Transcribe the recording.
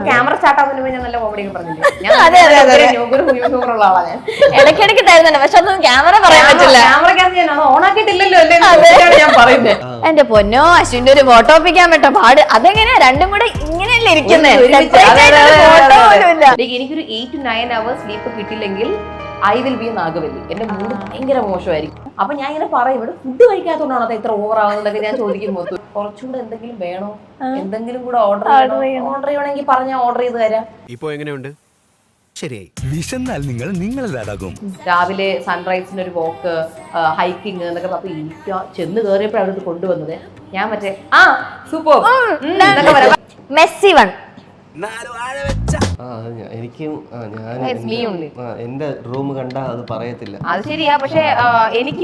Camera start ആവുന്നതിന് ഞാൻ നല്ല കോമഡി പറഞ്ഞില്ലേ. ഉള്ള ആളാണ് ഞാൻ. ഇടയ്ക്കിടയ്ക്ക് തരുന്നുണ്ട്, പക്ഷെ ഒന്നും ക്യാമറ പറയാൻ പറ്റില്ല. ക്യാമറയ്ക്കകത്ത് ഞാൻ ഓൺ ആക്കിയിട്ടില്ലല്ലോ ഞാൻ പറയുന്നത്. എന്റെ പൊന്നോ, അശ്വിന്റെ ഒരു ഫോട്ടോ ഒപ്പിക്കാൻ പറ്റ പാട്. അതെങ്ങനെയാ രണ്ടും കൂടെ ഇങ്ങനെയല്ലേ ഇരിക്കുന്നത്? എനിക്കൊരു 8 to 9 hours സ്ലീപ്പ് കിട്ടില്ലെങ്കിൽ ഐ വിൽ ബി നാഗവല്ലി. എന്റെ മൂഡ് ഭയങ്കര മോശമായിരിക്കും. അപ്പൊ ഞാൻ ഇങ്ങനെ പറയും, ഇവിടെ ഫുഡ് കഴിക്കാത്തതുകൊണ്ടാണ് അത് ഇത്ര ഓവർ ആവുന്നതൊക്കെ ഞാൻ ചോദിക്കുമ്പോൾ കുറച്ചുകൂടെ എന്തെങ്കിലും വേണോ, എന്തെങ്കിലും കൂടെ ഓർഡർ ചെയ്യണമെങ്കിൽ പറഞ്ഞാൽ ഓർഡർ ചെയ്ത് തരാം. ഇപ്പൊ എങ്ങനെയുണ്ട്? ശരിയായി. വിശന്നാൽ നിങ്ങളാകും. രാവിലെ സൺറൈസിന് ഒരു വോക്ക്, ഹൈക്കിങ് എന്നൊക്കെ അപ്പൊ എനിക്ക് ചെന്ന് കയറിയപ്പോഴാണ് അടുത്ത് കൊണ്ടുവന്നത്. ഞാൻ മറ്റേ സൂപ്പർ മെസ്സി വൺ. എനിക്കും എന്റെ റൂം കണ്ടാ അത് പറയത്തില്ല. അത് ശരിയാ, പക്ഷെ എനിക്ക്